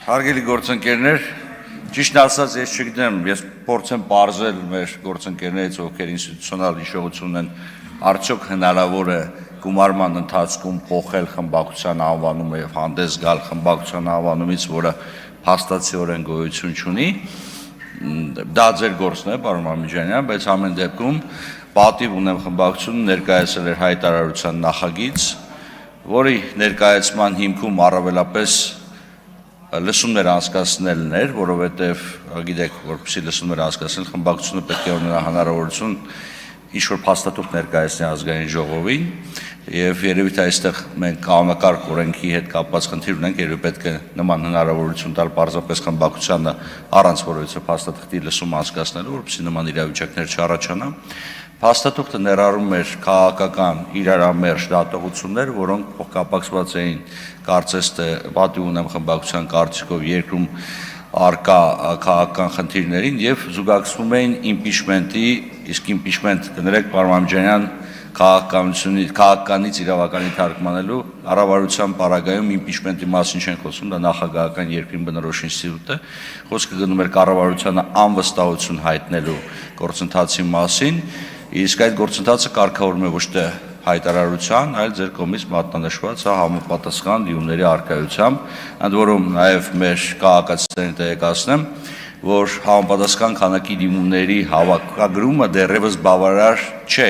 Հարգելի գործընկերներ, ճիշտ ասած, ես չգիտեմ, ես փորձեմ բարձել մեր գործընկերներից, ովքեր ինստիտուցիոնալ հիշողություն են, արդյոք հնարավոր է գումարման ընթացքում փոխել խմբակցության անվանումը եւ հանդես գալ խմբակցության անվանումից, որը փաստացիորեն գոյություն չունի։ Դա ձեր գործն է, պարոն Մամիջանյան, բայց ամեն դեպքում պատիվ ունեմ խմբակցությունը ներկայացել էր հայտարարության նախագիծ, որի ներկայացման հիմքում առավելապես լսումներ անցկացնելն էր, որովհետև գիտեք, որպեսզի լսումներ անցկացնել, խմբակցությունը պետք է ունենա հնարավորություն ինչ-որ փաստաթուղթ ներկայացնի ազգային ժողովին, եւ երևի թե այստեղ մենք կանոնակարգ օրենքի հետ կապված խնդիր ունենք, երևի պետք է նման հնարավորություն տալ պարզապես խմբակցությանը առանց որևիցե փաստաթղթի լսում անցկացնելու, որպեսզի նման իրավիճակներ չառաջանա։ Փաստաթուղթը ներառում էր քաղաքական իրարամերժ դատողություններ, որոնք փոխկապակցված էին կարծես թե պատիվ ունեմ խմբակցության կարծիքով երկրում արկա քաղաքական խնդիրներին եւ զուգակցվում էին իմպիչմենտի, իսկ իմպիչմենտ կներեք, պարոն Մամիջանյան, քաղաքականից իրավականի թարգմանելու կառավարության պարագայում իմպիչմենտի մասին չեն խոսում, դա նախագահական երկրին բնորոշ ինստիտուտ է, խոսքը գնում էր կառավարությանը անվստահություն հայտնելու գործընթացի մասին, իսկ այդ գործընթացը կարգավորվում է ոչ թե հայտարարության, այլ ձեր կողմից մատնանշված համապատասխան դիմումների առկայությամբ, ընդ որում նաև մեր քաղաքացիներին տեղեկացնեմ, որ համապատասխան քանակի դիմումների հավաքագրումը դեռևս բավարար չէ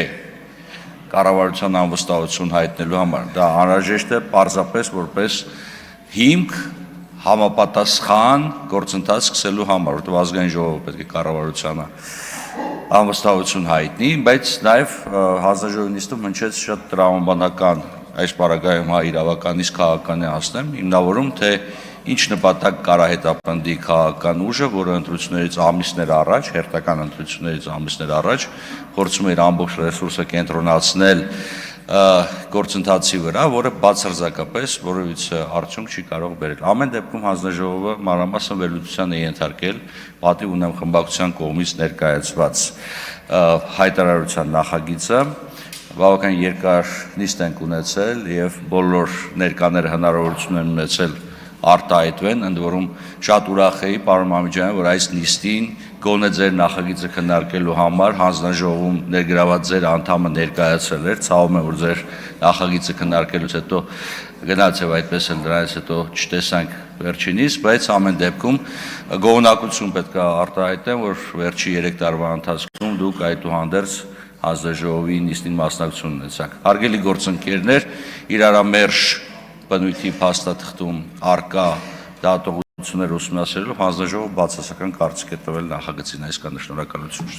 կառավարության անվստահություն հայտնելու համար։ Դա անհրաժեշտ է պարզապես որպես հիմք համապատասխան գործընթաց սկսելու համար, որտեղ ազգային ժողովը պետք է կառավարությանը անվստահություն հայտնի, բայց նաև հանձնաժողովի նիստում հնչեց շատ տրամաբանական այս պարագայում իրավականից քաղաքանի անցնեմ, հիմնավորում թե ինչ նպատակ կարա հետապնդի քաղաքական ուժը, որը ընտրություններից ամիսներ առաջ, հերթական ընտրություններից ամիսներ առաջ փորձում էր ամբողջ ռեսուրսը կենտրոնացնել գործընթացի վրա, որը բացարձակապես որևիցե արդյունք չի կարող բերել։ Ամեն դեպքում հանձնաժողովը մանրամասն վերլուծության է ենթարկել պատիվ ունեմ խմբակցության կողմից ներկայացված հայտարարության նախագիծը, բավական երկար նիստ ենք ունեցել եւ բոլոր ներկաները հնարավորություն են ունեցել արտահայտվեն, ընդ որում շատ ուրախ էի, պարոն Մամիջանյան, որ այս նիստին գոնե ձեր նախագիծը քննարկելու համար հանձնաժողովում ներգրաված ձեր անդամը ներկայացել էր, ցավում եմ, որ ձեր նախագիծը քննարկելուց հետո գնաց եւ այդպես էլ դրանից հետո չտեսանք վերջինիս, բայց ամեն դեպքում գոհունակություն պետք է արտահայտեմ, որ վերջի 3 տարվա ընթացքում դուք այդուհանդերձ հանձնաժողովի նիստին մասնակցություն ունեցաք։ Հարգելի գործընկերներ, իրարամերժ բնույթի փաստաթղթում արկա դատողություններ ուսումնասիրելով հանձնաժողովը բացասական կարծիք է տվել նախագծին, այսքանը շնորհակալություն։